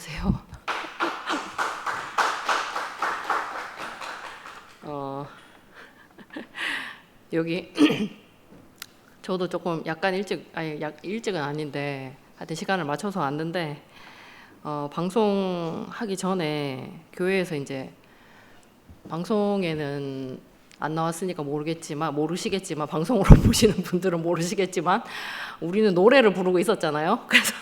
안녕하세요. 여기 저도 조금 약간 일찍은 아닌데 하여튼 시간을 맞춰서 왔는데 방송하기 전에 교회에서 이제 방송에는 안 나왔으니까 모르시겠지만 방송으로 보시는 분들은 모르시겠지만 우리는 노래를 부르고 있었잖아요. 그래서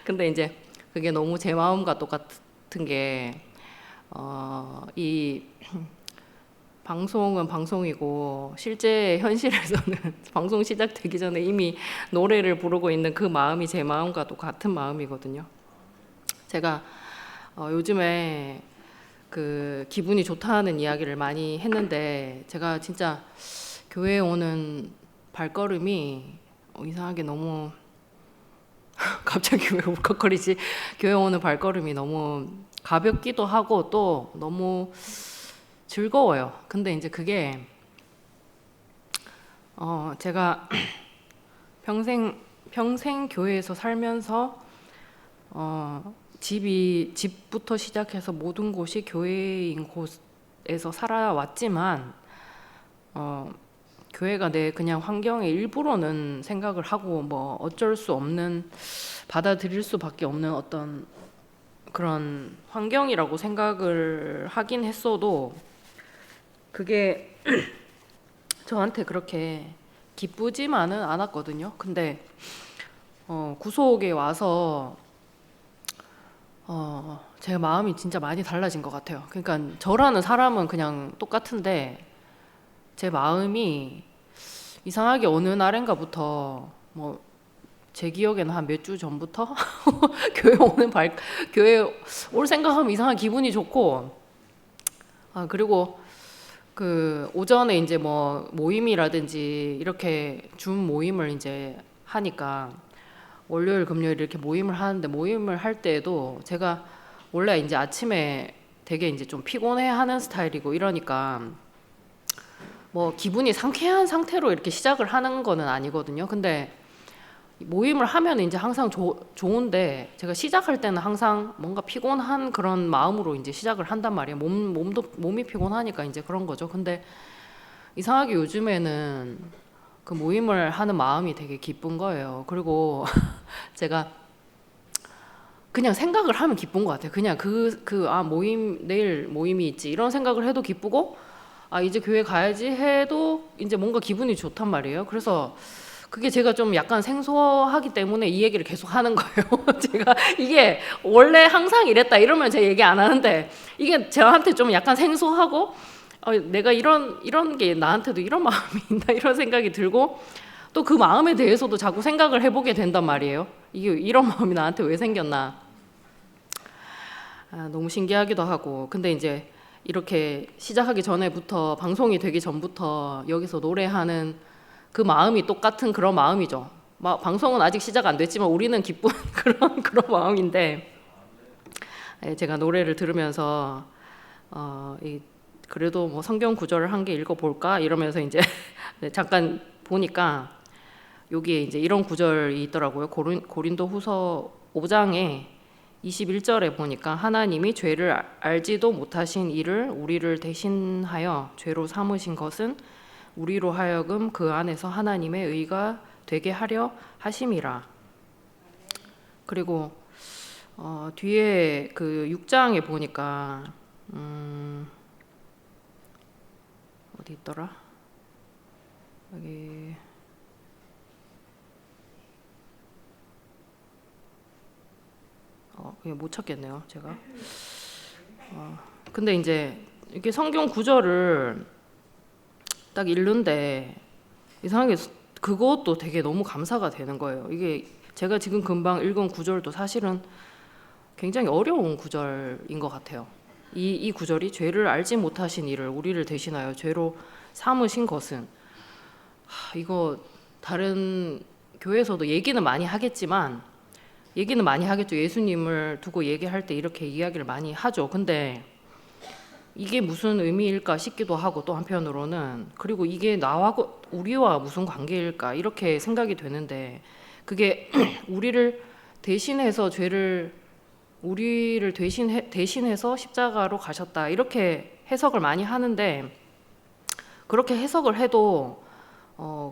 근데 이제 그게 너무 제 마음과 똑같은 게 이 방송은 방송이고 실제 현실에서는 방송 시작되기 전에 이미 노래를 부르고 있는 그 마음이 제 마음과 똑같은 마음이거든요. 제가 요즘에 그 기분이 좋다는 이야기를 많이 했는데 제가 진짜 교회에 오는 발걸음이 이상하게 너무 갑자기 왜 울컥거리지? 교회 오는 발걸음이 너무 가볍기도 하고 또 너무 즐거워요. 근데 이제 그게 제가 평생 교회에서 살면서 집부터 시작해서 모든 곳이 교회인 곳에서 살아왔지만 교회가 내 그냥 환경의 일부로는 생각을 하고 뭐 어쩔 수 없는 받아들일 수밖에 없는 어떤 그런 환경이라고 생각을 하긴 했어도 그게 저한테 그렇게 기쁘지만은 않았거든요. 근데 구속에 와서 제 마음이 진짜 많이 달라진 것 같아요. 그러니까 저라는 사람은 그냥 똑같은데 제 마음이 이상하게 어느 날인가부터 뭐 제 기억에는 한 몇 주 전부터 교회 올 생각하면 이상한 기분이 좋고 그리고 그 오전에 이제 뭐 모임이라든지 이렇게 줌 모임을 이제 하니까 월요일 금요일 이렇게 모임을 하는데 모임을 할 때에도 제가 원래 이제 아침에 되게 이제 좀 피곤해 하는 스타일이고 이러니까 뭐 기분이 상쾌한 상태로 이렇게 시작을 하는 거는 아니거든요. 근데 모임을 하면 이제 항상 좋은데 제가 시작할 때는 항상 뭔가 피곤한 그런 마음으로 이제 시작을 한단 말이에요. 몸이 피곤하니까 이제 그런 거죠. 근데 이상하게 요즘에는 그 모임을 하는 마음이 되게 기쁜 거예요. 그리고 제가 그냥 생각을 하면 기쁜 것 같아요. 그냥 내일 모임이 있지 이런 생각을 해도 기쁘고 이제 교회 가야지 해도 이제 뭔가 기분이 좋단 말이에요. 그래서 그게 제가 좀 약간 생소하기 때문에 이 얘기를 계속 하는 거예요. 제가 이게 원래 항상 이랬다 이러면 제 얘기 안 하는데 이게 저한테 좀 약간 생소하고 내가 이런 게 나한테도 이런 마음이 있나 이런 생각이 들고 또 그 마음에 대해서도 자꾸 생각을 해보게 된단 말이에요. 이게 이런 마음이 나한테 왜 생겼나 너무 신기하기도 하고 근데 이제 이렇게 시작하기 전에부터 방송이 되기 전부터 여기서 노래하는 그 마음이 똑같은 그런 마음이죠. 방송은 아직 시작 안 됐지만 우리는 기쁜 그런 마음인데 제가 노래를 들으면서 그래도 뭐 성경 구절을 한 개 읽어볼까 이러면서 이제 잠깐 보니까 여기에 이제 이런 구절이 있더라고요. 고린도후서 5장에 21절에 보니까 하나님이 죄를 알지도 못하신 이를 우리를 대신하여 죄로 삼으신 것은 우리로 하여금 그 안에서 하나님의 의가 되게 하려 하심이라. 그리고 뒤에 그 6장에 보니까 어디 있더라? 여기 못 찾겠네요, 제가. 근데 이제 이렇게 성경 구절을 딱 읽는데 이상하게 그것도 되게 너무 감사가 되는 거예요. 이게 제가 지금 금방 읽은 구절도 사실은 굉장히 어려운 구절인 것 같아요. 이 구절이 죄를 알지 못하신 이를 우리를 대신하여 죄로 삼으신 것은 이거 다른 교회에서도 얘기는 많이 하겠죠. 예수님을 두고 얘기할 때 이렇게 이야기를 많이 하죠. 근데 이게 무슨 의미일까 싶기도 하고 또 한편으로는 그리고 이게 우리와 무슨 관계일까 이렇게 생각이 되는데 그게 우리를 대신해서 죄를 우리를 대신해서 십자가로 가셨다 이렇게 해석을 많이 하는데, 그렇게 해석을 해도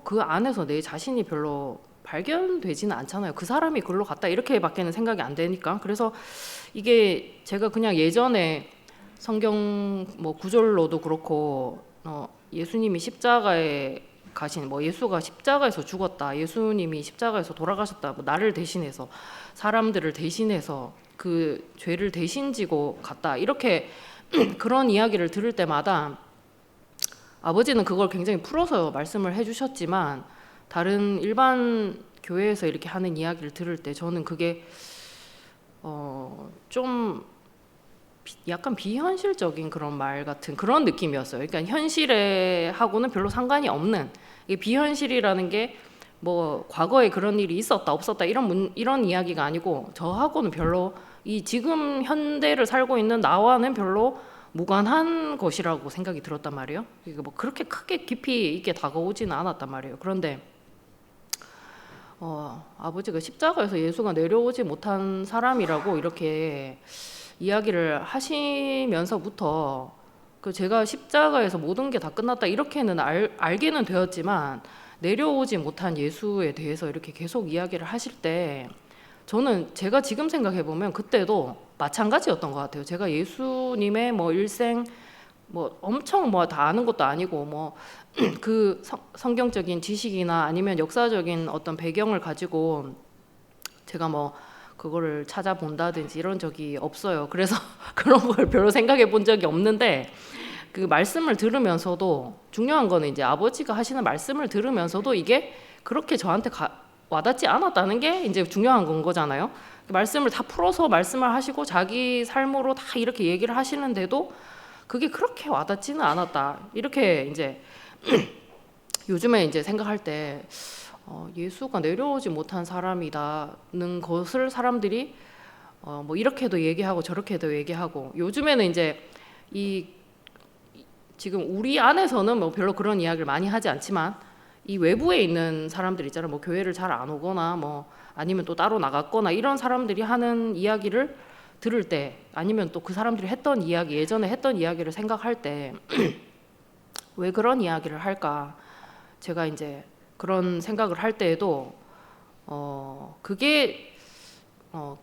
그 안에서 내 자신이 별로 발견되지는 않잖아요. 그 사람이 글로 갔다 이렇게밖에는 생각이 안 되니까. 그래서 이게 제가 그냥 예전에 성경 뭐 구절로도 그렇고 예수님이 십자가에 가신, 뭐 예수가 십자가에서 죽었다, 예수님이 십자가에서 돌아가셨다, 뭐 나를 대신해서, 사람들을 대신해서 그 죄를 대신 지고 갔다 이렇게 그런 이야기를 들을 때마다 아버지는 그걸 굉장히 풀어서 말씀을 해주셨지만, 다른 일반 교회에서 이렇게 하는 이야기를 들을 때 저는 그게 좀 약간 비현실적인 그런 말 같은 그런 느낌이었어요. 그러니까 현실에 하고는 별로 상관이 없는, 이게 비현실이라는 게 뭐 과거에 그런 일이 있었다 없었다 이런 이야기가 아니고, 저하고는 별로, 이 지금 현대를 살고 있는 나와는 별로 무관한 것이라고 생각이 들었단 말이에요. 이게 뭐 그렇게 크게 깊이 있게 다가오지는 않았단 말이에요. 그런데 아버지가 십자가에서 예수가 내려오지 못한 사람이라고 이렇게 이야기를 하시면서부터 제가 십자가에서 모든 게 다 끝났다 이렇게는 알게는 되었지만, 내려오지 못한 예수에 대해서 이렇게 계속 이야기를 하실 때 저는 제가 지금 생각해보면 그때도 마찬가지였던 것 같아요. 제가 예수님의 뭐 일생 뭐 엄청 뭐 다 아는 것도 아니고 뭐 그 성경적인 지식이나 아니면 역사적인 어떤 배경을 가지고 제가 뭐 그거를 찾아본다든지 이런 적이 없어요. 그래서 그런 걸 별로 생각해 본 적이 없는데, 그 말씀을 들으면서도 중요한 거는 이제 아버지가 하시는 말씀을 들으면서도 이게 그렇게 저한테 와닿지 않았다는 게 이제 중요한 건 거잖아요. 말씀을 다 풀어서 말씀을 하시고 자기 삶으로 다 이렇게 얘기를 하시는데도 그게 그렇게 와닿지는 않았다. 이렇게 이제 요즘에 이제 생각할 때 예수가 내려오지 못한 사람이다는 것을 사람들이 뭐 이렇게도 얘기하고 저렇게도 얘기하고, 요즘에는 이제 지금 우리 안에서는 뭐 별로 그런 이야기를 많이 하지 않지만, 이 외부에 있는 사람들 있잖아요. 뭐 교회를 잘 안 오거나 뭐 아니면 또 따로 나갔거나 이런 사람들이 하는 이야기를 들을 때, 아니면 또 그 사람들이 했던 이야기, 예전에 했던 이야기를 생각할 때 왜 그런 이야기를 할까, 제가 이제 그런 생각을 할 때에도 그게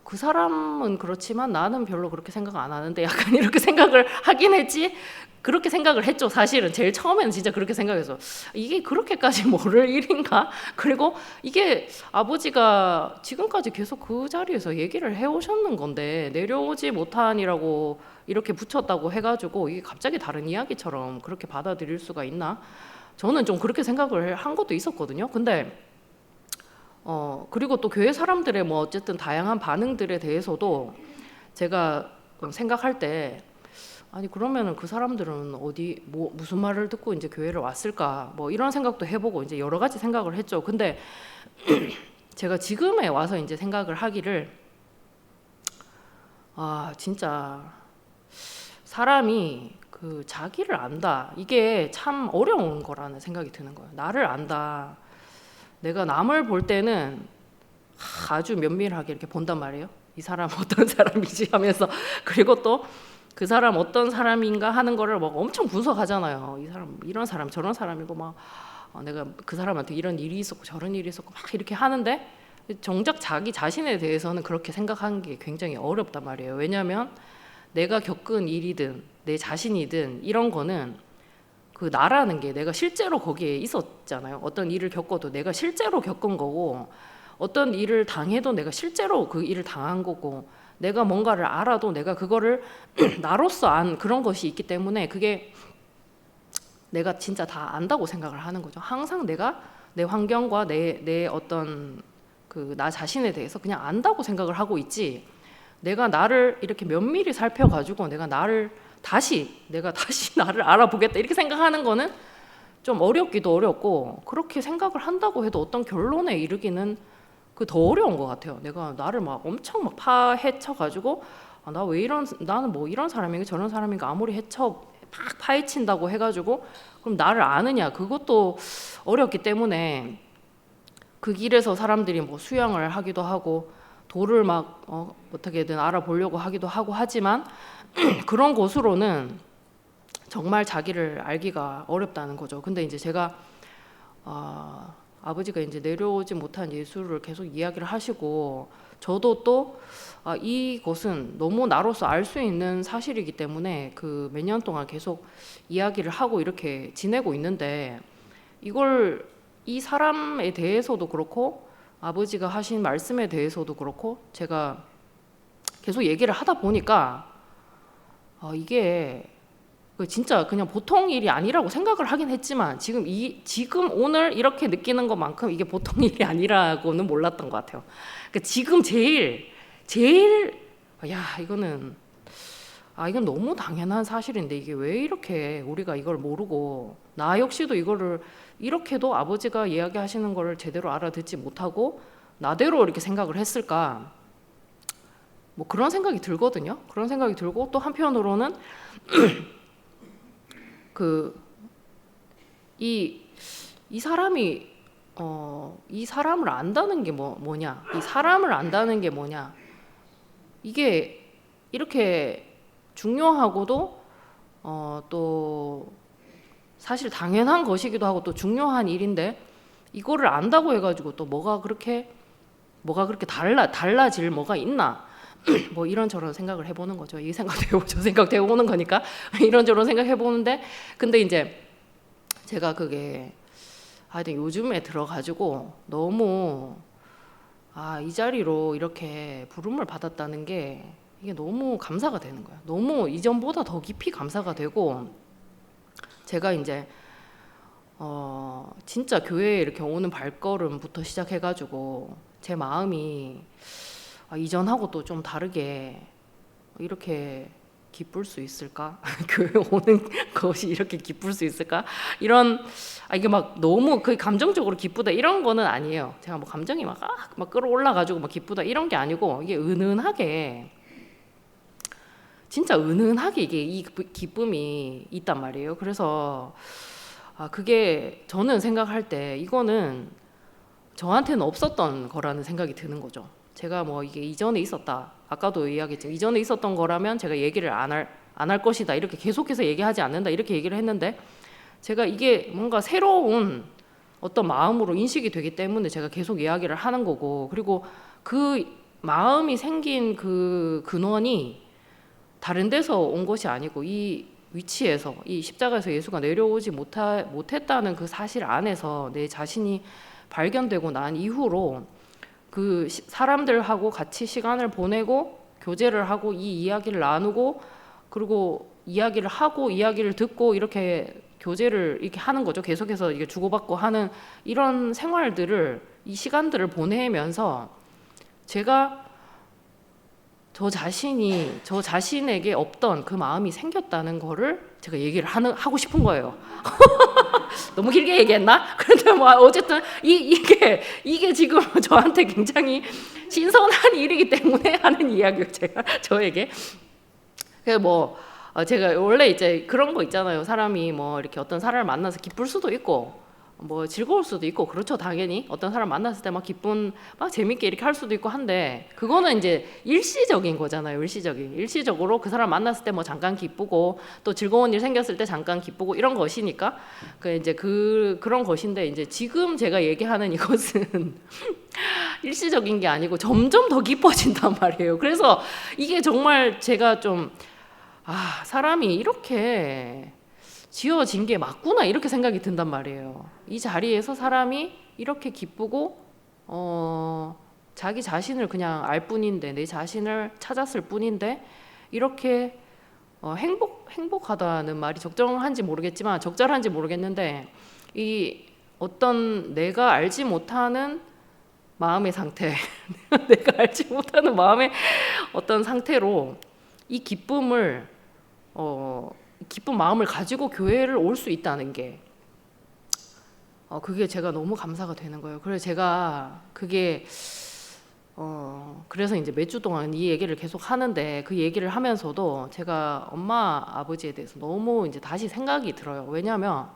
그 사람은 그렇지만 나는 별로 그렇게 생각 안 하는데, 약간 이렇게 생각을 하긴 했지. 그렇게 생각을 했죠. 사실은 제일 처음에는 진짜 그렇게 생각해서 이게 그렇게까지 모를 일인가? 그리고 이게 아버지가 지금까지 계속 그 자리에서 얘기를 해오셨는 건데, 내려오지 못한이라고 이렇게 붙였다고 해가지고 이게 갑자기 다른 이야기처럼 그렇게 받아들일 수가 있나? 저는 좀 그렇게 생각을 한 것도 있었거든요. 근데 그리고 또 교회 사람들의 뭐 어쨌든 다양한 반응들에 대해서도 제가 생각할 때, 아니 그러면은 그 사람들은 어디 뭐 무슨 말을 듣고 이제 교회를 왔을까, 뭐 이런 생각도 해보고 이제 여러 가지 생각을 했죠. 근데 제가 지금에 와서 이제 생각을 하기를, 진짜 사람이 그 자기를 안다, 이게 참 어려운 거라는 생각이 드는 거예요. 나를 안다. 내가 남을 볼 때는 아주 면밀하게 이렇게 본단 말이에요. 이 사람 어떤 사람이지 하면서, 그리고 또 그 사람 어떤 사람인가 하는 거를 막 엄청 분석하잖아요. 이 사람 이런 사람 저런 사람이고 막 내가 그 사람한테 이런 일이 있었고 저런 일이 있었고 막 이렇게 하는데, 정작 자기 자신에 대해서는 그렇게 생각하는 게 굉장히 어렵단 말이에요. 왜냐하면 내가 겪은 일이든 내 자신이든 이런 거는 그 나라는 게 내가 실제로 거기에 있었잖아요. 어떤 일을 겪어도 내가 실제로 겪은 거고, 어떤 일을 당해도 내가 실제로 그 일을 당한 거고, 내가 뭔가를 알아도 내가 그거를 나로서 안 그런 것이 있기 때문에 그게 내가 진짜 다 안다고 생각을 하는 거죠. 항상 내가 내 환경과 내 어떤 그 나 자신에 대해서 그냥 안다고 생각을 하고 있지, 내가 나를 이렇게 면밀히 살펴가지고 내가 다시 나를 알아보겠다 이렇게 생각하는 거는 좀 어렵기도 어렵고, 그렇게 생각을 한다고 해도 어떤 결론에 이르기는 더 어려운 것 같아요. 내가 나를 막 엄청 막 파헤쳐가지고 나 왜 나는 뭐 이런 사람인가 저런 사람인가 아무리 막 파헤친다고 해가지고 그럼 나를 아느냐, 그것도 어렵기 때문에 그 길에서 사람들이 뭐 수양을 하기도 하고, 도를 막 어떻게든 알아보려고 하기도 하고 하지만 그런 곳으로는 정말 자기를 알기가 어렵다는 거죠. 근데 이제 제가 아버지가 이제 내려오지 못한 예수를 계속 이야기를 하시고 저도 또 이것은 너무 나로서 알 수 있는 사실이기 때문에 그 몇 년 동안 계속 이야기를 하고 이렇게 지내고 있는데 이걸 이 사람에 대해서도 그렇고 아버지가 하신 말씀에 대해서도 그렇고 제가 계속 얘기를 하다 보니까 이게 진짜 그냥 보통 일이 아니라고 생각을 하긴 했지만 지금 오늘 이렇게 느끼는 것만큼 이게 보통 일이 아니라고는 몰랐던 것 같아요. 그러니까 지금 제일 이거는 이건 너무 당연한 사실인데 이게 왜 이렇게 우리가 이걸 모르고 나 역시도 이거를 이렇게도 아버지가 이야기하시는 거를 제대로 알아듣지 못하고 나대로 이렇게 생각을 했을까? 뭐 그런 생각이 들거든요. 그런 생각이 들고 또 한편으로는 이 사람이 이 사람을 안다는 게 뭐냐? 이 사람을 안다는 게 뭐냐? 이게 이렇게 중요하고도 또 사실 당연한 것이기도 하고 또 중요한 일인데 이거를 안다고 해가지고 또 뭐가 그렇게 달라질 뭐가 있나? 뭐 이런저런 생각을 해보는 거죠. 이 생각도 해보고 저 생각도 해보는 거니까 이런저런 생각해보는데 근데 이제 제가 그게 하여튼 요즘에 들어가지고 너무 이 자리로 이렇게 부름을 받았다는 게 이게 너무 감사가 되는 거예요. 너무 이전보다 더 깊이 감사가 되고 제가 이제 진짜 교회에 이렇게 오는 발걸음부터 시작해가지고 제 마음이 이전하고 또 좀 다르게 이렇게 기쁠 수 있을까? 교회 오는 것이 이렇게 기쁠 수 있을까? 이런 이게 막 너무 그 감정적으로 기쁘다 이런 거는 아니에요. 제가 뭐 감정이 막 끌어올라가지고 막 기쁘다 이런 게 아니고 이게 은은하게 진짜 은은하게 이게 이 기쁨이 있단 말이에요. 그래서 그게 저는 생각할 때 이거는 저한테는 없었던 거라는 생각이 드는 거죠. 제가 뭐 이게 이전에 있었다. 아까도 이야기했지만 이전에 있었던 거라면 제가 얘기를 안 할 것이다. 이렇게 계속해서 얘기하지 않는다. 이렇게 얘기를 했는데 제가 이게 뭔가 새로운 어떤 마음으로 인식이 되기 때문에 제가 계속 이야기를 하는 거고 그리고 그 마음이 생긴 그 근원이 다른 데서 온 것이 아니고 이 위치에서 이 십자가에서 예수가 내려오지 못했다는 그 사실 안에서 내 자신이 발견되고 난 이후로 그 사람들하고 같이 시간을 보내고 교제를 하고 이 이야기를 나누고 그리고 이야기를 하고 이야기를 듣고 이렇게 교제를 이렇게 하는 거죠. 계속해서 이게 주고받고 하는 이런 생활들을 이 시간들을 보내면서 제가 저 자신에게 없던 그 마음이 생겼다는 거를 제가 얘기를 하고 싶은 거예요. 너무 길게 얘기했나? 그런데 뭐 어쨌든 이게 지금 저한테 굉장히 신선한 일이기 때문에 하는 이야기예요. 저에게. 그래서 뭐 제가 원래 이제 그런 거 있잖아요. 사람이 뭐 이렇게 어떤 사람을 만나서 기쁠 수도 있고 뭐 즐거울 수도 있고 그렇죠. 당연히 어떤 사람 만났을 때 막 막 재밌게 이렇게 할 수도 있고 한데 그거는 이제 일시적인 거잖아요. 일시적으로 그 사람 만났을 때 뭐 잠깐 기쁘고 또 즐거운 일 생겼을 때 잠깐 기쁘고 이런 것이니까 이제 그런 것인데 이제 지금 제가 얘기하는 이것은 일시적인 게 아니고 점점 더 깊어진단 말이에요. 그래서 이게 정말 제가 좀 사람이 이렇게 지어진 게 맞구나 이렇게 생각이 든단 말이에요. 이 자리에서 사람이 이렇게 기쁘고 자기 자신을 그냥 알 뿐인데 내 자신을 찾았을 뿐인데 이렇게 행복하다는 말이 적절한지 모르겠는데 이 어떤 내가 알지 못하는 마음의 상태 내가 알지 못하는 마음의 어떤 상태로 이 기쁜 마음을 가지고 교회를 올 수 있다는 게 그게 제가 너무 감사가 되는 거예요. 그래서 제가 그게 그래서 이제 몇 주 동안 이 얘기를 계속 하는데 그 얘기를 하면서도 제가 엄마 아버지에 대해서 너무 이제 다시 생각이 들어요. 왜냐하면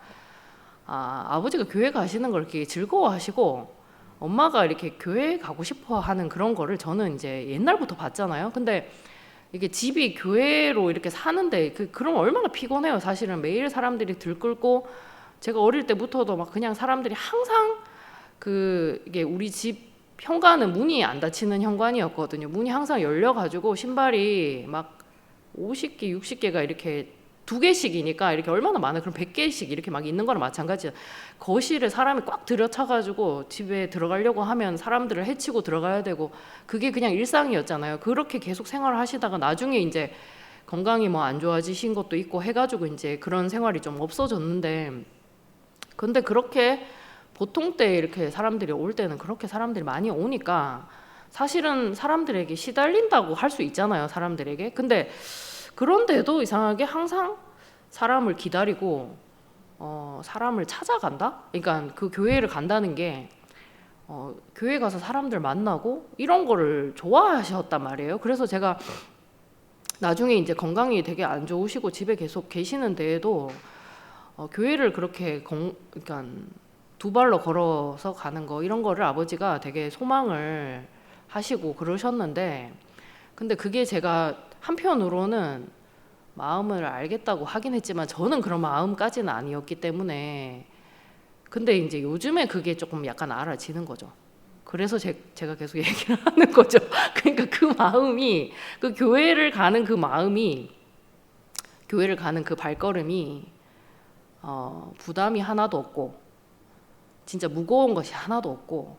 아버지가 교회 가시는 걸 이렇게 즐거워하시고 엄마가 이렇게 교회 가고 싶어 하는 그런 거를 저는 이제 옛날부터 봤잖아요. 근데 이게 집이 교회로 이렇게 사는데 그럼 얼마나 피곤해요. 사실은 매일 사람들이 들끓고, 제가 어릴 때부터도 막 그냥 사람들이 항상 이게 우리 집 현관은 문이 안 닫히는 현관이었거든요. 문이 항상 열려가지고 신발이 막 50개, 60개가 이렇게 2개씩이니까 이렇게 얼마나 많아. 그럼 100개씩 이렇게 막 있는 거랑 마찬가지야. 거실에 사람이 꽉 들여차가지고 집에 들어가려고 하면 사람들을 해치고 들어가야 되고, 그게 그냥 일상이었잖아요. 그렇게 계속 생활을 하시다가 나중에 이제 건강이 뭐 안 좋아지신 것도 있고 해가지고 이제 그런 생활이 좀 없어졌는데, 근데 그렇게 보통 때 이렇게 사람들이 올 때는 그렇게 사람들이 많이 오니까 사실은 사람들에게 시달린다고 할 수 있잖아요, 사람들에게. 근데 그런데도 이상하게 항상 사람을 기다리고 사람을 찾아간다? 그러니까 그 교회를 간다는 게 교회 가서 사람들 만나고 이런 거를 좋아하셨단 말이에요. 그래서 제가 나중에 이제 건강이 되게 안 좋으시고 집에 계속 계시는 데에도 교회를 그렇게 그러니까 2발로 걸어서 가는 거, 이런 거를 아버지가 되게 소망을 하시고 그러셨는데, 근데 그게 제가 한편으로는 마음을 알겠다고 하긴 했지만 저는 그런 마음까지는 아니었기 때문에, 근데 이제 요즘에 그게 조금 약간 알아지는 거죠. 그래서 제가 계속 얘기를 하는 거죠. 그러니까 그 마음이, 그 교회를 가는 그 마음이, 교회를 가는 그 발걸음이 부담이 하나도 없고 진짜 무거운 것이 하나도 없고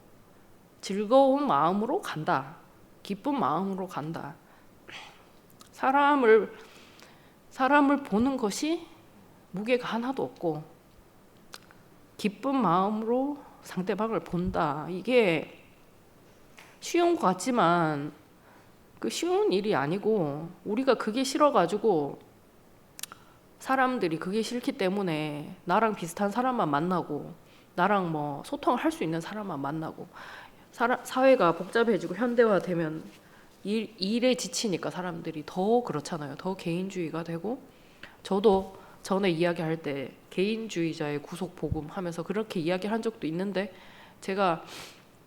즐거운 마음으로 간다. 기쁜 마음으로 간다. 사람을 보는 것이 무게가 하나도 없고 기쁜 마음으로 상대방을 본다. 이게 쉬운 것 같지만 그 쉬운 일이 아니고, 우리가 그게 싫어가지고 사람들이 그게 싫기 때문에 나랑 비슷한 사람만 만나고 나랑 뭐 소통을 할 수 있는 사람만 만나고, 사회가 복잡해지고 현대화되면 일에 지치니까 사람들이 더 그렇잖아요. 더 개인주의가 되고, 저도 전에 이야기할 때 개인주의자의 구속 복음 하면서 그렇게 이야기를 한 적도 있는데, 제가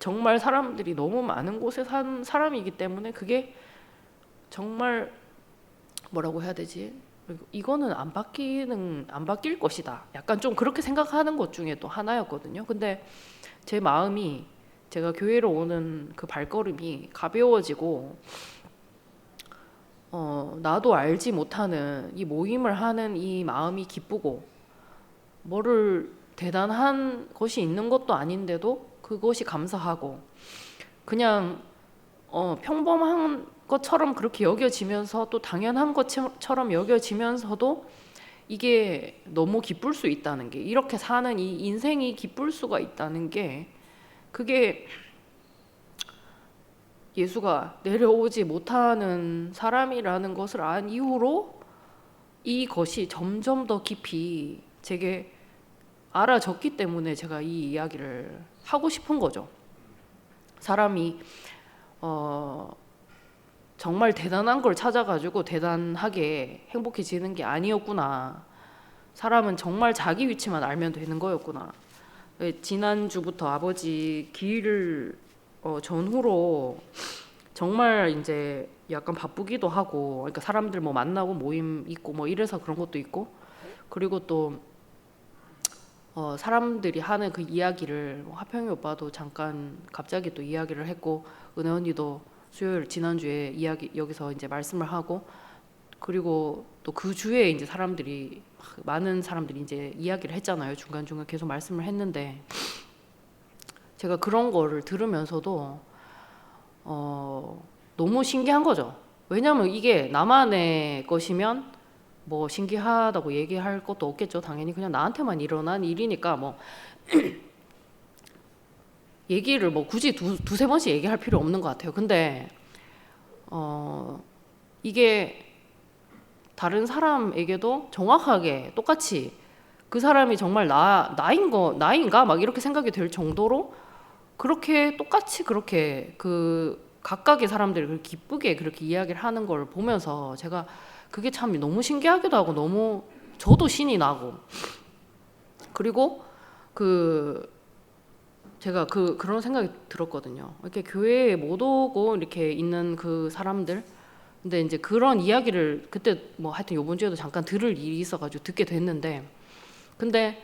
정말 사람들이 너무 많은 곳에 산 사람이기 때문에 그게 정말 뭐라고 해야 되지? 이거는 안 바뀔 것이다. 약간 좀 그렇게 생각하는 것 중에 또 하나였거든요. 근데 제 마음이, 제가 교회로 오는 그 발걸음이 가벼워지고, 나도 알지 못하는 이 모임을 하는 이 마음이 기쁘고, 뭐를 대단한 것이 있는 것도 아닌데도 그것이 감사하고, 그냥 평범한 것처럼 그렇게 여겨지면서 또 당연한 것처럼 여겨지면서도 이게 너무 기쁠 수 있다는 게, 이렇게 사는 이 인생이 기쁠 수가 있다는 게, 그게 예수가 내려오지 못하는 사람이라는 것을 안 이후로 이것이 점점 더 깊이 제게 알아졌기 때문에 제가 이 이야기를 하고 싶은 거죠. 사람이 정말 대단한 걸 찾아가지고 대단하게 행복해지는 게 아니었구나. 사람은 정말 자기 위치만 알면 되는 거였구나. 지난주부터 아버지 기일 전후로 정말 이제 약간 바쁘기도 하고, 그러니까 사람들 뭐 만나고 모임 있고 뭐 이래서 그런 것도 있고, 그리고 또 사람들이 하는 그 이야기를 화평이 오빠도 잠깐 갑자기 또 이야기를 했고, 은혜 언니도 수요일 지난주에 이야기 여기서 이제 말씀을 하고, 그리고 또 그 주에 이제 많은 사람들이 이제 이야기를 했잖아요. 중간중간 계속 말씀을 했는데, 제가 그런 거를 들으면서도 너무 신기한 거죠. 왜냐면 이게 나만의 것이면 뭐 신기하다고 얘기할 것도 없겠죠. 당연히 그냥 나한테만 일어난 일이니까 뭐 얘기를 뭐 굳이 두세 번씩 얘기할 필요 없는 것 같아요. 근데 이게 다른 사람에게도 정확하게 똑같이 그 사람이 정말 나인가 막 이렇게 생각이 될 정도로 그렇게 똑같이 그렇게 그 각각의 사람들이 기쁘게 그렇게 이야기를 하는 걸 보면서 제가 그게 참 너무 신기하기도 하고 너무 저도 신이 나고, 그리고 제가 그런 생각이 들었거든요. 이렇게 교회에 못 오고 이렇게 있는 그 사람들. 근데 이제 그런 이야기를 그때 뭐 하여튼 요번 주에도 잠깐 들을 일이 있어가지고 듣게 됐는데, 근데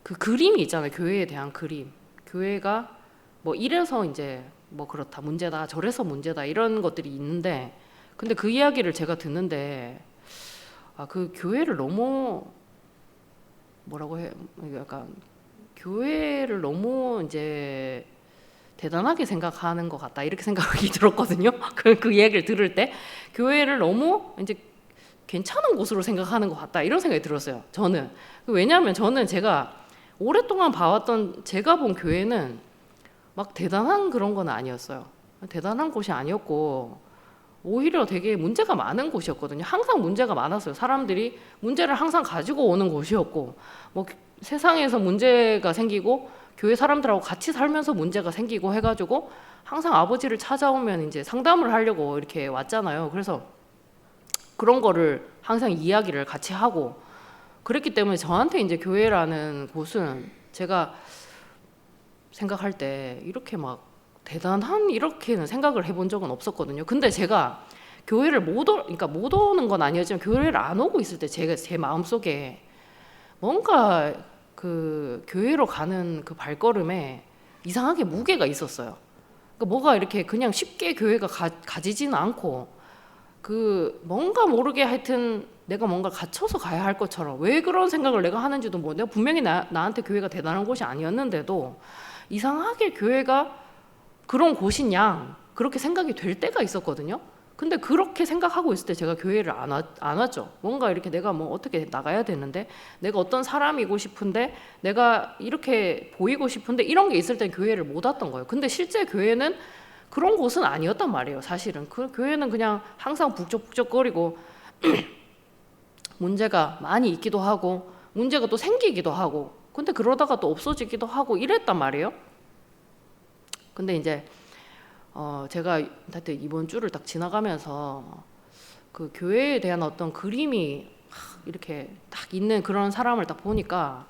그 그림이 있잖아요. 교회에 대한 그림. 교회가 뭐 이래서 이제 뭐 그렇다, 문제다, 저래서 문제다, 이런 것들이 있는데, 근데 그 이야기를 제가 듣는데, 그 교회를 너무 뭐라고 해, 약간 교회를 너무 이제 대단하게 생각하는 것 같다, 이렇게 생각이 들었거든요. 그 이야기를 들을 때 교회를 너무 이제 괜찮은 곳으로 생각하는 것 같다, 이런 생각이 들었어요. 저는 왜냐하면 저는 제가 오랫동안 봐왔던, 제가 본 교회는 막 대단한 그런 건 아니었어요. 대단한 곳이 아니었고 오히려 되게 문제가 많은 곳이었거든요. 항상 문제가 많았어요. 사람들이 문제를 항상 가지고 오는 곳이었고, 뭐 세상에서 문제가 생기고 교회 사람들하고 같이 살면서 문제가 생기고 해가지고 항상 아버지를 찾아오면 이제 상담을 하려고 이렇게 왔잖아요. 그래서 그런 거를 항상 이야기를 같이 하고 그랬기 때문에 저한테 이제 교회라는 곳은 제가 생각할 때 이렇게 막 대단한 이렇게는 생각을 해본 적은 없었거든요. 근데 제가 교회를 그러니까 못 오는 건 아니었지만 교회를 안 오고 있을 때 제 마음속에 뭔가 그 교회로 가는 그 발걸음에 이상하게 무게가 있었어요. 그러니까 뭐가 이렇게 그냥 쉽게 교회가 가지지는 않고, 그 뭔가 모르게 하여튼 내가 뭔가 갇혀서 가야 할 것처럼, 왜 그런 생각을 내가 하는지도 뭐, 내가 분명히 나한테 교회가 대단한 곳이 아니었는데도 이상하게 교회가 그런 곳인 양 그렇게 생각이 될 때가 있었거든요. 근데 그렇게 생각하고 있을 때 제가 교회를 안 왔죠. 뭔가 이렇게 내가 뭐 어떻게 나가야 되는데, 내가 어떤 사람이고 싶은데, 내가 이렇게 보이고 싶은데, 이런 게 있을 땐 교회를 못 왔던 거예요. 근데 실제 교회는 그런 곳은 아니었단 말이에요. 사실은 그 교회는 그냥 항상 북적북적거리고 문제가 많이 있기도 하고 문제가 또 생기기도 하고, 근데 그러다가 또 없어지기도 하고 이랬단 말이에요. 근데 이제 제가 하여튼 이번 주를 딱 지나가면서 그 교회에 대한 어떤 그림이 이렇게 딱 있는 그런 사람을 딱 보니까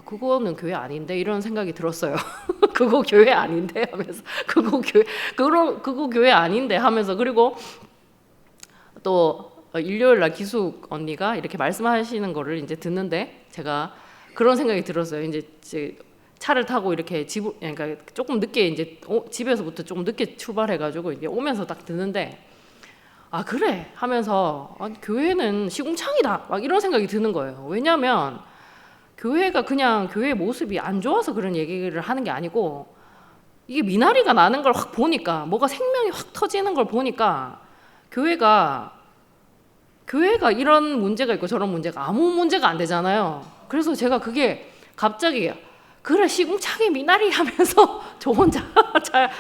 그거는 교회 아닌데, 이런 생각이 들었어요. 그거 교회 아닌데 하면서 그거 교회 아닌데 하면서, 그리고 또 일요일 날 기숙 언니가 이렇게 말씀하시는 거를 이제 듣는데 제가 그런 생각이 들었어요. 이제 차를 타고 이렇게 그러니까 조금 늦게 이제 집에서부터 조금 늦게 출발해가지고 이제 오면서 딱 듣는데, 그래 하면서 교회는 시궁창이다, 막 이런 생각이 드는 거예요. 왜냐하면 교회가 그냥 교회 모습이 안 좋아서 그런 얘기를 하는 게 아니고, 이게 미나리가 나는 걸 확 보니까, 뭐가 생명이 확 터지는 걸 보니까 교회가 이런 문제가 있고 저런 문제가 아무 문제가 안 되잖아요. 그래서 제가 그게 갑자기 그래 시궁창의 미나리 하면서 저 혼자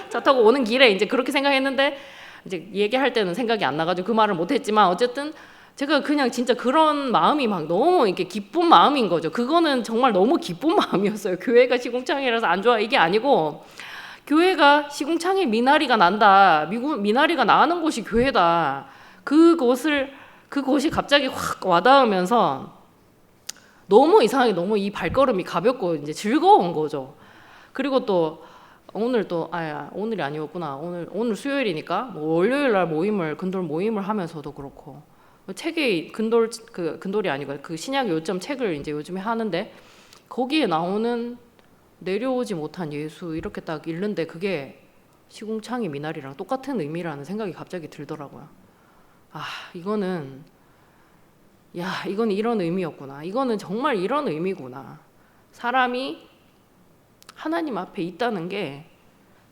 차 타고 오는 길에 이제 그렇게 생각했는데, 이제 얘기할 때는 생각이 안 나가지고 그 말을 못했지만, 어쨌든 제가 그냥 진짜 그런 마음이 막 너무 이렇게 기쁜 마음인 거죠. 그거는 정말 너무 기쁜 마음이었어요. 교회가 시궁창이라서 안 좋아 이게 아니고, 교회가 시궁창에 미나리가 난다, 미나리가 나는 곳이 교회다, 그곳이 갑자기 확 와닿으면서 너무 이상하게 너무 이 발걸음이 가볍고 이제 즐거운 거죠. 그리고 또 오늘 또 오늘이 아니었구나. 오늘 수요일이니까 뭐 월요일 날 근돌 모임을 하면서도 그렇고, 책에 근돌이 아니고 그 신약 요점 책을 이제 요즘에 하는데, 거기에 나오는 내려오지 못한 예수 이렇게 딱 읽는데 그게 시궁창의 미나리랑 똑같은 의미라는 생각이 갑자기 들더라고요. 이거는 이런 의미였구나. 이거는 정말 이런 의미구나. 사람이 하나님 앞에 있다는 게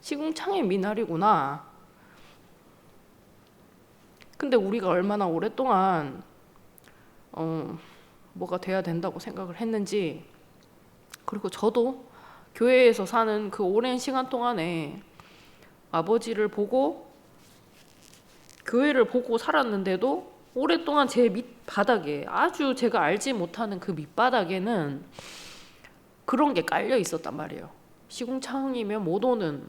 시궁창의 미나리구나. 근데 우리가 얼마나 오랫동안 뭐가 돼야 된다고 생각을 했는지, 그리고 저도 교회에서 사는 그 오랜 시간 동안에 아버지를 보고 교회를 보고 살았는데도 오랫동안 제 밑바닥에, 아주 제가 알지 못하는 그 밑바닥에는 그런 게 깔려 있었단 말이에요. 시궁창이면 못 오는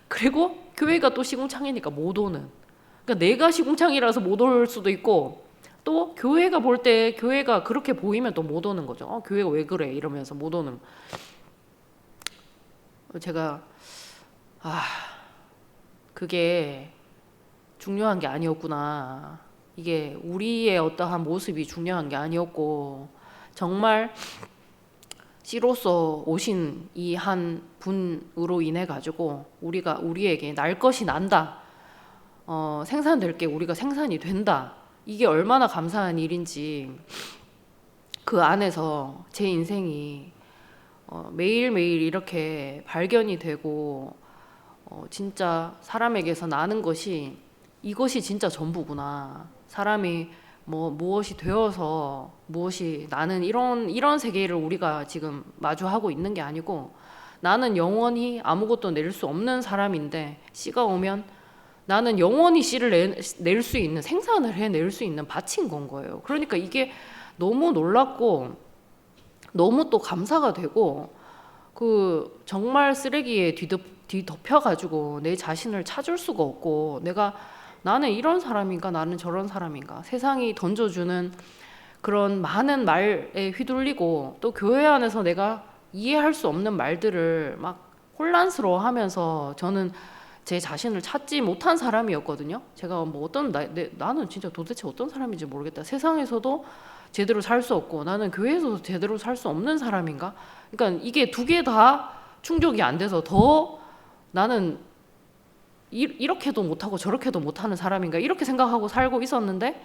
그리고 교회가 또 시궁창이니까 못 오는, 그러니까 내가 시궁창이라서 못 올 수도 있고, 또 교회가 볼 때 교회가 그렇게 보이면 또 못 오는 거죠. 교회가 왜 그래 이러면서 못 오는. 제가 아 그게 중요한 게 아니었구나. 이게 우리의 어떠한 모습이 중요한 게 아니었고 정말 씨로서 오신 이 한 분으로 인해 가지고 우리에게 날 것이 난다. 생산될 게 우리가 생산이 된다. 이게 얼마나 감사한 일인지 그 안에서 제 인생이 매일매일 이렇게 발견이 되고 진짜 사람에게서 나는 것이 이것이 진짜 전부구나. 사람이 뭐 무엇이 되어서 무엇이 나는 이런 세계를 우리가 지금 마주하고 있는 게 아니고 나는 영원히 아무것도 낼 수 없는 사람인데 씨가 오면 나는 영원히 씨를 낼 수 있는 생산을 해낼 수 있는 밭인 건 거예요. 그러니까 이게 너무 놀랍고 너무 또 감사가 되고 그 정말 쓰레기에 뒤덮여가지고 내 자신을 찾을 수가 없고 나는 이런 사람인가 나는 저런 사람인가 세상이 던져주는 그런 많은 말에 휘둘리고 또 교회 안에서 내가 이해할 수 없는 말들을 막 혼란스러워하면서 저는 제 자신을 찾지 못한 사람이었거든요. 제가 뭐 나는 진짜 도대체 어떤 사람인지 모르겠다. 세상에서도 제대로 살 수 없고 나는 교회에서도 제대로 살 수 없는 사람인가? 그러니까 이게 두 개 다 충족이 안 돼서 더 나는 이렇게도 못하고 저렇게도 못하는 사람인가 이렇게 생각하고 살고 있었는데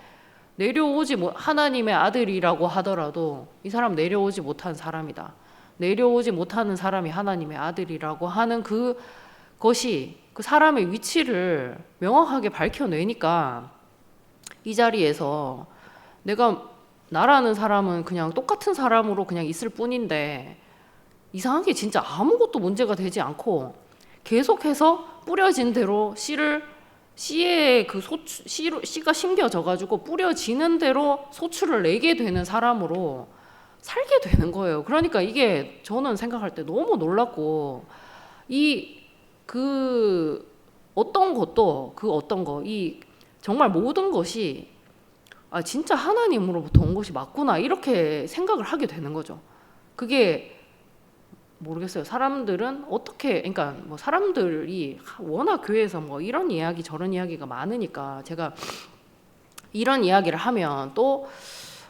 하나님의 아들이라고 하더라도 이 사람 내려오지 못한 사람이다. 내려오지 못하는 사람이 하나님의 아들이라고 하는 그것이 그 사람의 위치를 명확하게 밝혀내니까 이 자리에서 나라는 사람은 그냥 똑같은 사람으로 그냥 있을 뿐인데 이상하게 진짜 아무것도 문제가 되지 않고 계속해서 뿌려진 대로 씨의 그 씨가 심겨져가지고 뿌려지는 대로 소출을 내게 되는 사람으로 살게 되는 거예요. 그러니까 이게 저는 생각할 때 너무 놀랍고 정말 모든 것이 진짜 하나님으로부터 온 것이 맞구나 이렇게 생각을 하게 되는 거죠. 그게 모르겠어요. 사람들은 그러니까 뭐 사람들이 워낙 교회에서 뭐 이런 이야기 저런 이야기가 많으니까 제가 이런 이야기를 하면 또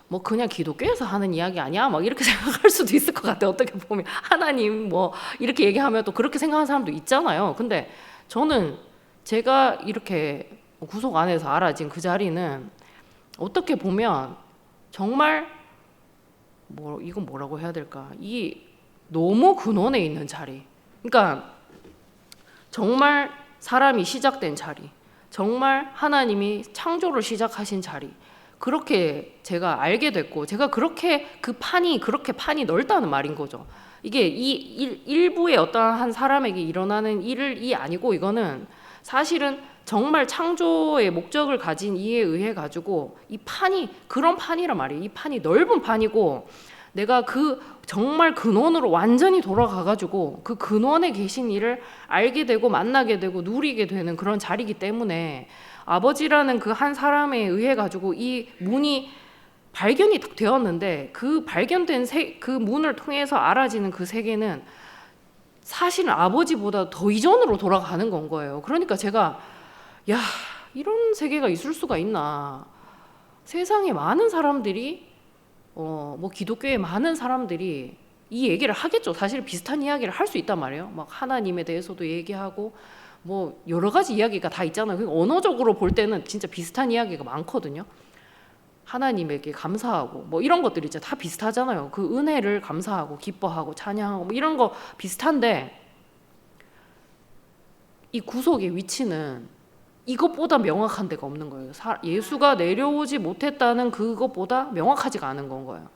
뭐 그냥 기독교에서 하는 이야기 아니야? 막 이렇게 생각할 수도 있을 것 같아요. 어떻게 보면 하나님 뭐 이렇게 얘기하면 또 그렇게 생각하는 사람도 있잖아요. 근데 저는 제가 이렇게 구속 안에서 알아진 그 자리는 어떻게 보면 정말 이건 뭐라고 해야 될까? 너무 근원에 있는 자리. 그러니까 정말 사람이 시작된 자리. 정말 하나님이 창조를 시작하신 자리. 그렇게 제가 알게 됐고 제가 그렇게 판이 넓다는 말인 거죠. 이게 일부의 어떠한 한 사람에게 일어나는 일이 아니고 이거는 사실은 정말 창조의 목적을 가진 이에 의해 가지고 이 판이 그런 판이란 말이에요. 이 판이 넓은 판이고 내가 정말 근원으로 완전히 돌아가 가지고 그 근원에 계신 이를 알게 되고 만나게 되고 누리게 되는 그런 자리이기 때문에 아버지라는 그 한 사람에 의해 가지고 이 문이 발견이 딱 되었는데 그 발견된 그 문을 통해서 알아지는 그 세계는 사실은 아버지보다 더 이전으로 돌아가는 건 거예요. 그러니까 제가 이런 세계가 있을 수가 있나. 세상에 많은 사람들이 뭐 기독교에 많은 사람들이 이 얘기를 하겠죠. 사실 비슷한 이야기를 할 수 있단 말이에요. 막 하나님에 대해서도 얘기하고 뭐 여러 가지 이야기가 다 있잖아요. 그러니까 언어적으로 볼 때는 진짜 비슷한 이야기가 많거든요. 하나님에게 감사하고 뭐 이런 것들이 진짜 다 비슷하잖아요. 그 은혜를 감사하고 기뻐하고 찬양하고 뭐 이런 거 비슷한데 이 구속의 위치는 이것보다 명확한 데가 없는 거예요. 예수가 내려오지 못했다는 그것보다 명확하지가 않은 건 거예요.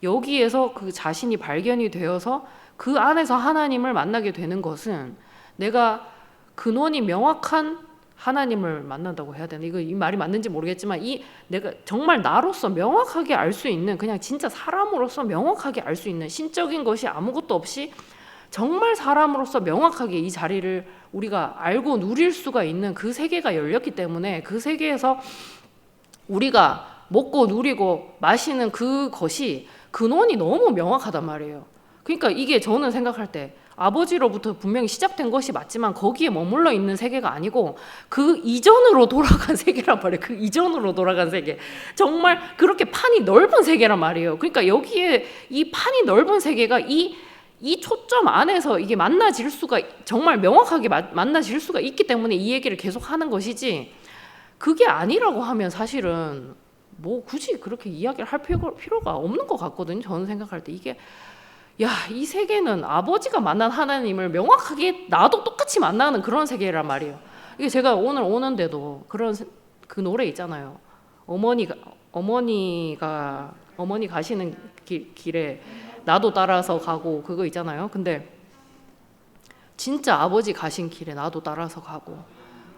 여기에서 그 자신이 발견이 되어서 그 안에서 하나님을 만나게 되는 것은 내가 근원이 명확한 하나님을 만난다고 해야 되나? 이 말이 맞는지 모르겠지만 내가 정말 나로서 명확하게 알 수 있는 그냥 진짜 사람으로서 명확하게 알 수 있는 신적인 것이 아무것도 없이 정말 사람으로서 명확하게 이 자리를 우리가 알고 누릴 수가 있는 그 세계가 열렸기 때문에 그 세계에서 우리가 먹고 누리고 마시는 그것이 근원이 너무 명확하단 말이에요. 그러니까 이게 저는 생각할 때 아버지로부터 분명히 시작된 것이 맞지만 거기에 머물러 있는 세계가 아니고 그 이전으로 돌아간 세계란 말이에요. 그 이전으로 돌아간 세계. 정말 그렇게 판이 넓은 세계란 말이에요. 그러니까 여기에 이 판이 넓은 세계가 이 초점 안에서 이게 만나질 수가, 정말 명확하게 만나질 수가 있기 때문에 이 얘기를 계속 하는 것이지, 그게 아니라고 하면 사실은 뭐 굳이 그렇게 이야기를 할 필요가 없는 것 같거든요. 저는 생각할 때 이게, 야, 이 세계는 아버지가 만난 하나님을 명확하게 나도 똑같이 만나는 그런 세계란 말이에요. 이게 제가 오늘 오는데도 그 노래 있잖아요. 어머니 가시는 길에 나도 따라서 가고, 그거 있잖아요. 근데 진짜 아버지 가신 길에 나도 따라서 가고,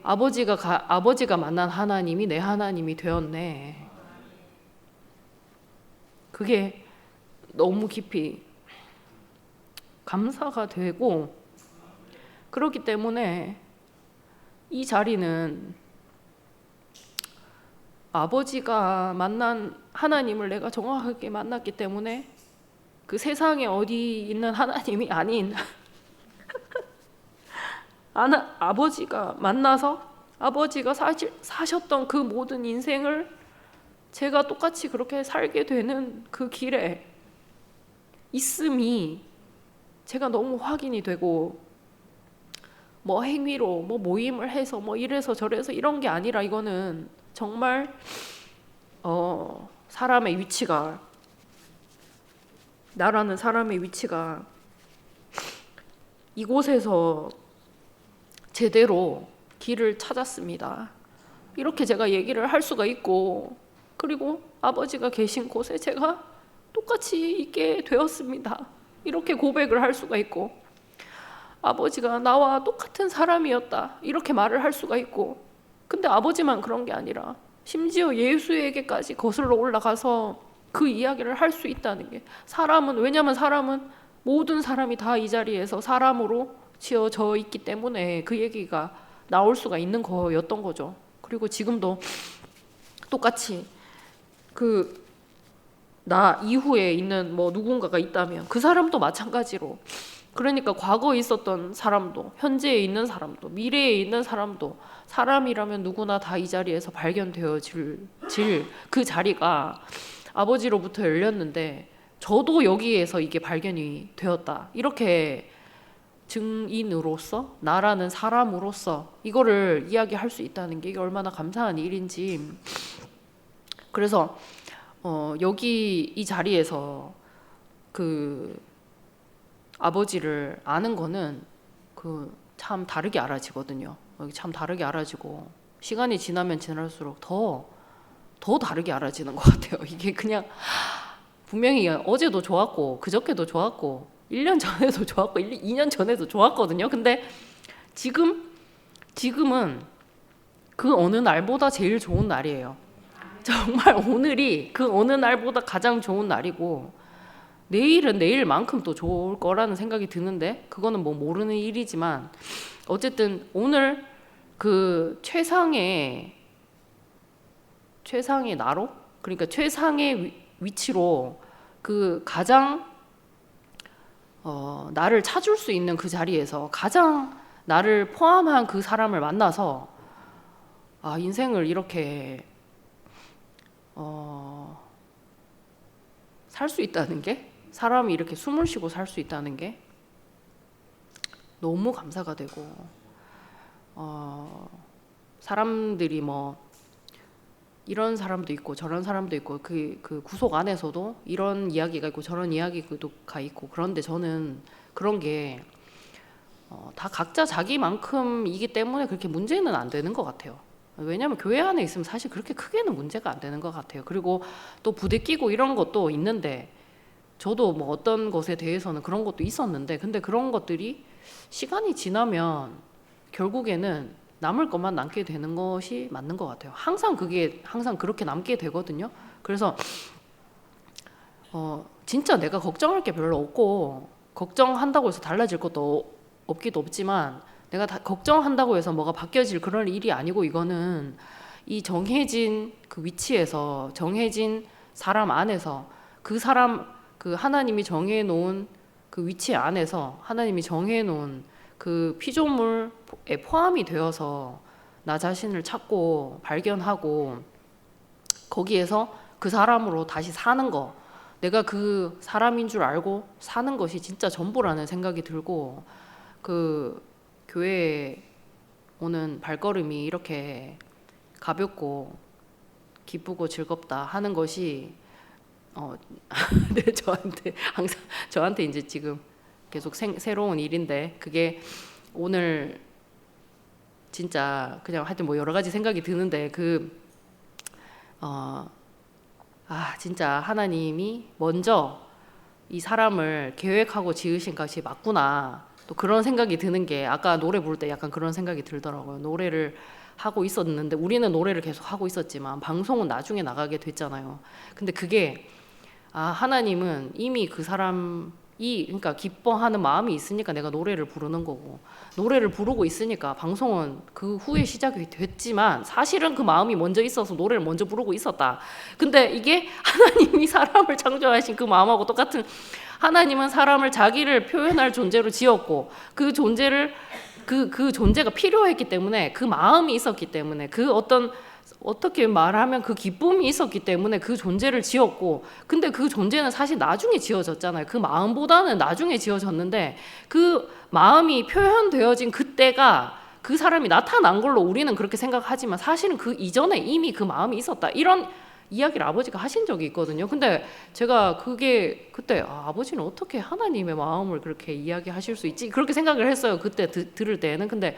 아버지가 만난 하나님이 내 하나님이 되었네. 그게 너무 깊이 감사가 되고, 그렇기 때문에 이 자리는 아버지가 만난 하나님을 내가 정확하게 만났기 때문에 그 세상에 어디 있는 하나님이 아닌 아버지가 만나서 아버지가 사셨던 그 모든 인생을 제가 똑같이 그렇게 살게 되는 그 길에 있음이 제가 너무 확인이 되고, 뭐 행위로 뭐 모임을 해서 뭐 이래서 저래서 이런 게 아니라, 이거는 정말 사람의 위치가, 나라는 사람의 위치가 이곳에서 제대로 길을 찾았습니다. 이렇게 제가 얘기를 할 수가 있고, 그리고 아버지가 계신 곳에 제가 똑같이 있게 되었습니다. 이렇게 고백을 할 수가 있고, 아버지가 나와 똑같은 사람이었다, 이렇게 말을 할 수가 있고, 근데 아버지만 그런 게 아니라 심지어 예수에게까지 거슬러 올라가서 그 이야기를 할 수 있다는 게, 왜냐하면 사람은, 모든 사람이 다 이 자리에서 사람으로 지어져 있기 때문에 그 얘기가 나올 수가 있는 거였던 거죠. 그리고 지금도 똑같이 나 이후에 있는 뭐 누군가가 있다면 그 사람도 마찬가지로, 그러니까 과거에 있었던 사람도, 현재에 있는 사람도, 미래에 있는 사람도, 사람이라면 누구나 다 이 자리에서 발견되어질 그 자리가 아버지로부터 열렸는데, 저도 여기에서 이게 발견이 되었다, 이렇게 증인으로서, 나라는 사람으로서 이거를 이야기할 수 있다는 게 이게 얼마나 감사한 일인지. 그래서 여기 이 자리에서 그 아버지를 아는 거는 참 다르게 알아지거든요. 참 다르게 알아지고, 시간이 지나면 지날수록 더 다르게 알아지는 것 같아요. 이게 그냥 분명히 어제도 좋았고 그저께도 좋았고 1년 전에도 좋았고 2년 전에도 좋았거든요. 근데 지금은 그 어느 날보다 제일 좋은 날이에요. 정말 오늘이 그 어느 날보다 가장 좋은 날이고, 내일은 내일만큼 또 좋을 거라는 생각이 드는데, 그거는 뭐 모르는 일이지만, 어쨌든 오늘 그 최상의 나로, 그러니까 최상의 위치로 그 가장 나를 찾을 수 있는 그 자리에서 가장 나를 포함한 그 사람을 만나서, 인생을 이렇게 살 수 있다는 게, 사람이 이렇게 숨을 쉬고 살 수 있다는 게 너무 감사가 되고, 사람들이 뭐 이런 사람도 있고 저런 사람도 있고, 그 구속 안에서도 이런 이야기가 있고 저런 이야기가 있고, 그런데 저는 그런 게 다 각자 자기만큼이기 때문에 그렇게 문제는 안 되는 것 같아요. 왜냐하면 교회 안에 있으면 사실 그렇게 크게는 문제가 안 되는 것 같아요. 그리고 또 부대끼고 이런 것도 있는데, 저도 뭐 어떤 것에 대해서는 그런 것도 있었는데, 근데 그런 것들이 시간이 지나면 결국에는 남을 것만 남게 되는 것이 맞는 것 같아요. 항상 그렇게 남게 되거든요. 그래서 진짜 내가 걱정할 게 별로 없고, 걱정한다고 해서 달라질 것도 없기도 없지만, 내가 걱정한다고 해서 뭐가 바뀌어질 그런 일이 아니고, 이거는 이 정해진 그 위치에서, 정해진 사람 안에서 그 하나님이 정해놓은 그 위치 안에서 하나님이 정해놓은 그 피조물에 포함이 되어서 나 자신을 찾고 발견하고 거기에서 그 사람으로 다시 사는 거, 내가 그 사람인 줄 알고 사는 것이 진짜 전부라는 생각이 들고, 그 교회에 오는 발걸음이 이렇게 가볍고 기쁘고 즐겁다 하는 것이 네, 저한테 항상 저한테 이제 지금 계속 새로운 일인데, 그게 오늘 진짜 그냥 하여튼 뭐 여러 가지 생각이 드는데, 진짜 하나님이 먼저 이 사람을 계획하고 지으신 것이 맞구나, 또 그런 생각이 드는 게, 아까 노래 부를 때 약간 그런 생각이 들더라고요. 노래를 하고 있었는데, 우리는 노래를 계속 하고 있었지만 방송은 나중에 나가게 됐잖아요. 근데 그게 하나님은 이미 그 사람이, 그러니까 기뻐하는 마음이 있으니까 내가 노래를 부르는 거고, 노래를 부르고 있으니까 방송은 그 후에 시작이 됐지만 사실은 그 마음이 먼저 있어서 노래를 먼저 부르고 있었다. 근데 이게 하나님이 사람을 창조하신 그 마음하고 똑같은, 하나님은 사람을 자기를 표현할 존재로 지었고, 그 존재를 그 존재가 필요했기 때문에, 그 마음이 있었기 때문에, 그 어떻게 말하면 그 기쁨이 있었기 때문에 그 존재를 지었고, 근데 그 존재는 사실 나중에 지어졌잖아요. 그 마음보다는 나중에 지어졌는데, 그 마음이 표현되어진 그때가 그 사람이 나타난 걸로 우리는 그렇게 생각하지만 사실은 그 이전에 이미 그 마음이 있었다, 이런 이야기를 아버지가 하신 적이 있거든요. 근데 제가 그게 그때 아버지는 어떻게 하나님의 마음을 그렇게 이야기하실 수 있지, 그렇게 생각을 했어요, 그때 들을 때는. 근데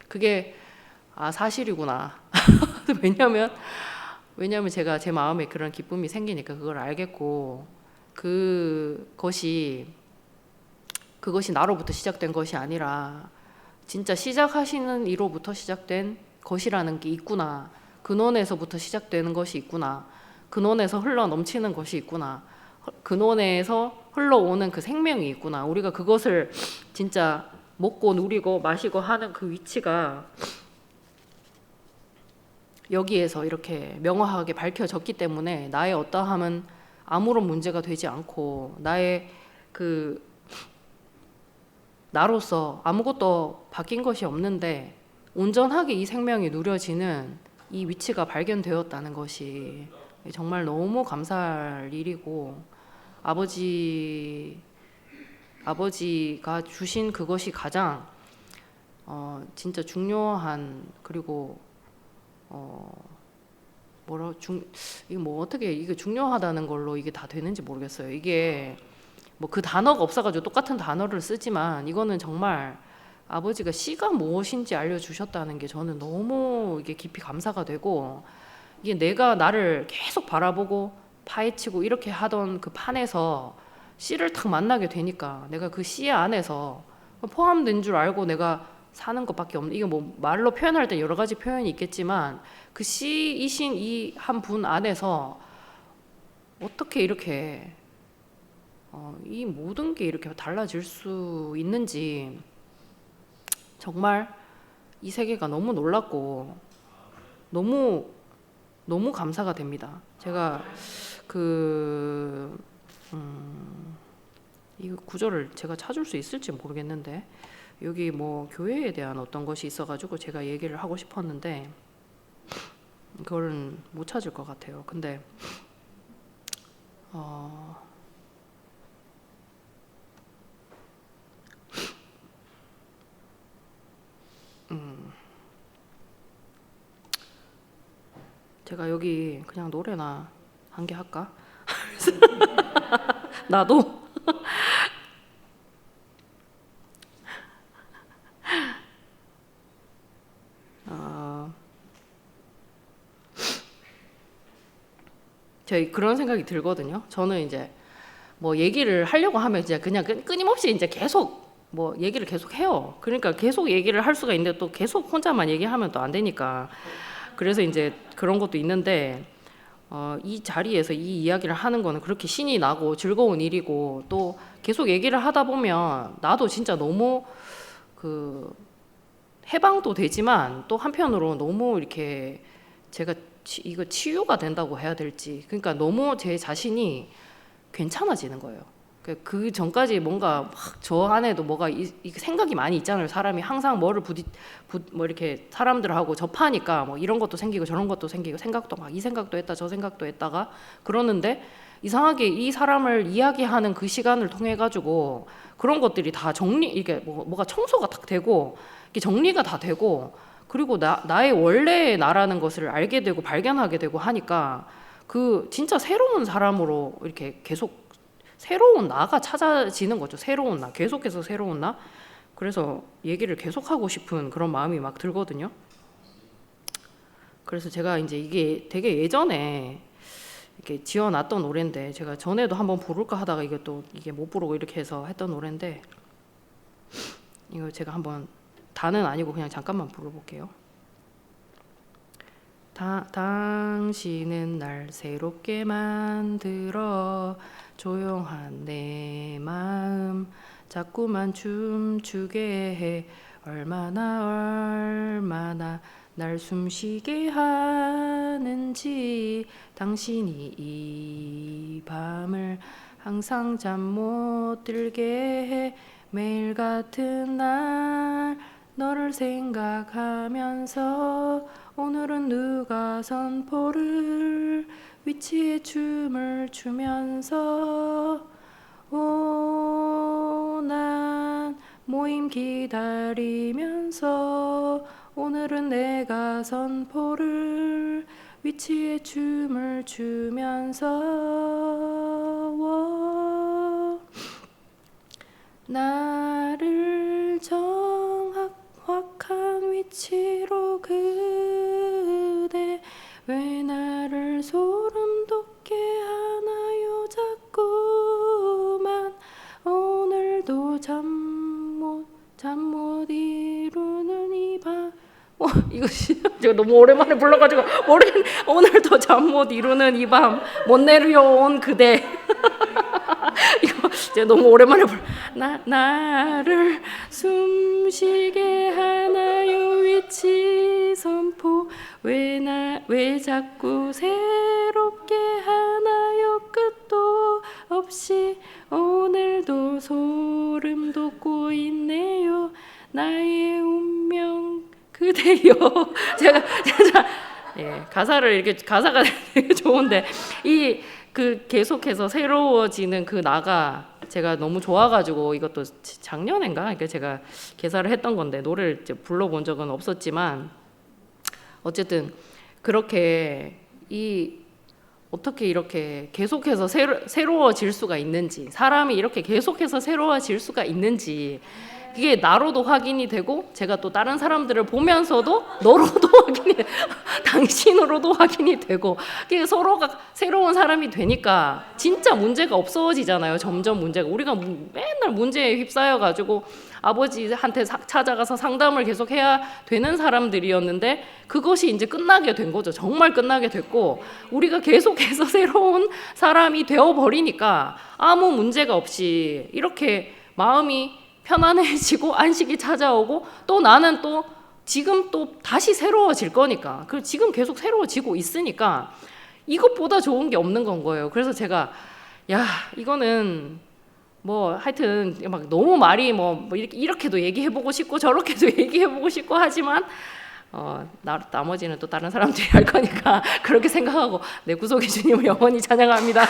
그게 사실이구나. 왜냐면 제가 제 마음에 그런 기쁨이 생기니까 그걸 알겠고, 그것이 나로부터 시작된 것이 아니라 진짜 시작하시는 이로부터 시작된 것이라는 게 있구나. 근원에서부터 시작되는 것이 있구나. 근원에서 흘러 넘치는 것이 있구나. 근원에서 흘러오는 그 생명이 있구나. 우리가 그것을 진짜 먹고 누리고 마시고 하는 그 위치가 여기에서 이렇게 명확하게 밝혀졌기 때문에 나의 어떠함은 아무런 문제가 되지 않고, 나로서 아무것도 바뀐 것이 없는데 온전하게 이 생명이 누려지는 이 위치가 발견되었다는 것이 정말 너무 감사할 일이고, 아버지가 주신 그것이 가장 진짜 중요한, 그리고 이게 뭐 어떻게 이게 중요하다는 걸로 이게 다 되는지 모르겠어요. 이게 뭐 그 단어가 없어가지고 똑같은 단어를 쓰지만, 이거는 정말 아버지가 씨가 무엇인지 알려주셨다는 게 저는 너무 이게 깊이 감사가 되고, 이게 내가 나를 계속 바라보고 파헤치고 이렇게 하던 그 판에서 씨를 탁 만나게 되니까 내가 그 씨 안에서 포함된 줄 알고 내가 사는 것밖에 없는, 이게 뭐 말로 표현할 때 여러 가지 표현이 있겠지만, 그 씨이신 이 한 분 안에서 어떻게 이렇게 이 모든 게 이렇게 달라질 수 있는지 정말 이 세계가 너무 놀랍고 너무 감사가 됩니다. 제가 이 구절을 제가 찾을 수 있을지 모르겠는데, 여기 뭐 교회에 대한 어떤 것이 있어가지고 제가 얘기를 하고 싶었는데 그걸 못 찾을 것 같아요. 근데 제가 여기 그냥 노래나 한 개 할까? 나도 제가 그런 생각이 들거든요. 저는 이제 뭐 얘기를 하려고 하면 이제 그냥 끊임없이 이제 계속 뭐 얘기를 계속 해요. 그러니까 계속 얘기를 할 수가 있는데 또 계속 혼자만 얘기하면 또 안 되니까, 그래서 이제 그런 것도 있는데, 이 자리에서 이 이야기를 하는 거는 그렇게 신이 나고 즐거운 일이고, 또 계속 얘기를 하다 보면 나도 진짜 너무 해방도 되지만 또 한편으로 너무 이렇게 제가 이거 치유가 된다고 해야 될지, 그러니까 너무 제 자신이 괜찮아지는 거예요. 그 전까지 뭔가 막 저 안에도 뭐가 이 생각이 많이 있잖아요. 사람이 항상 뭐를 뭐 이렇게 사람들하고 접하니까 뭐 이런 것도 생기고 저런 것도 생기고 생각도 막 이 생각도 했다 저 생각도 했다가 그러는데 이상하게 이 사람을 이야기하는 그 시간을 통해 가지고 그런 것들이 다 이게 뭐가 청소가 딱 되고 이게 정리가 다 되고 그리고 나의 원래의 나라는 것을 알게 되고 발견하게 되고 하니까 그 진짜 새로운 사람으로 이렇게 계속 새로운 나가 찾아지는 거죠. 새로운 나, 계속해서 새로운 나. 그래서 얘기를 계속하고 싶은 그런 마음이 막 들거든요. 그래서 제가 이제 이게 되게 예전에 이렇게 지어놨던 노래인데 제가 전에도 한번 부를까 하다가 이게 못 부르고 이렇게 해서 했던 노래인데 이거 제가 한번 다는 아니고 그냥 잠깐만 불러볼게요. 당신은 날 새롭게 만들어 조용한 내 마음 자꾸만 춤추게 해 얼마나 날 숨쉬게 하는지 당신이 이 밤을 항상 잠 못 들게 해 매일 같은 날 너를 생각하면서 오늘은 누가 선포를 위치에 춤을 추면서 난 모임 기다리면서 오늘은 내가 선포를 위치에 춤을 추면서 나를 정확한 위치로 그대 왜 나를 소름 돋게 하나요 자꾸만 오늘도 잠 못 이루는 이 밤 이거 제가 너무 오랜만에 불러가지고 오늘도 잠 못 이루는 이 밤 못 내려온 그대 이거 제가 너무 오랜만에 나를 숨쉬게 하나요 위치 선포 왜 자꾸 새롭게 하나요 끝도 없이 오늘도 소름 돋고 있네요 나의 운명 그대요. 제가 예, 가사가 되게 좋은데 계속해서 새로워지는 그 나가 제가 너무 좋아가지고 이것도 작년인가 그러니까 제가 개사를 했던 건데 노래를 이제 불러본 적은 없었지만 어쨌든 그렇게 어떻게 이렇게 계속해서 새로워질 수가 있는지 사람이 이렇게 계속해서 새로워질 수가 있는지 그게 나로도 확인이 되고 제가 또 다른 사람들을 보면서도 너로도 확인이 당신으로도 확인이 되고 그게 서로가 새로운 사람이 되니까 진짜 문제가 없어지잖아요. 점점 문제가 우리가 맨날 문제에 휩싸여 가지고 아버지한테 찾아가서 상담을 계속 해야 되는 사람들이었는데 그것이 이제 끝나게 된 거죠. 정말 끝나게 됐고 우리가 계속해서 새로운 사람이 되어버리니까 아무 문제가 없이 이렇게 마음이 편안해지고 안식이 찾아오고 또 나는 또 지금 또 다시 새로워질 거니까 그 지금 계속 새로워지고 있으니까 이것보다 좋은 게 없는 건 거예요. 그래서 제가 이거는 뭐 하여튼 막 너무 말이 뭐 이렇게도 얘기해보고 싶고 저렇게도 얘기해보고 싶고 하지만 나머지는 또 다른 사람들이 할 거니까 그렇게 생각하고 내 구속의 주님을 영원히 찬양합니다.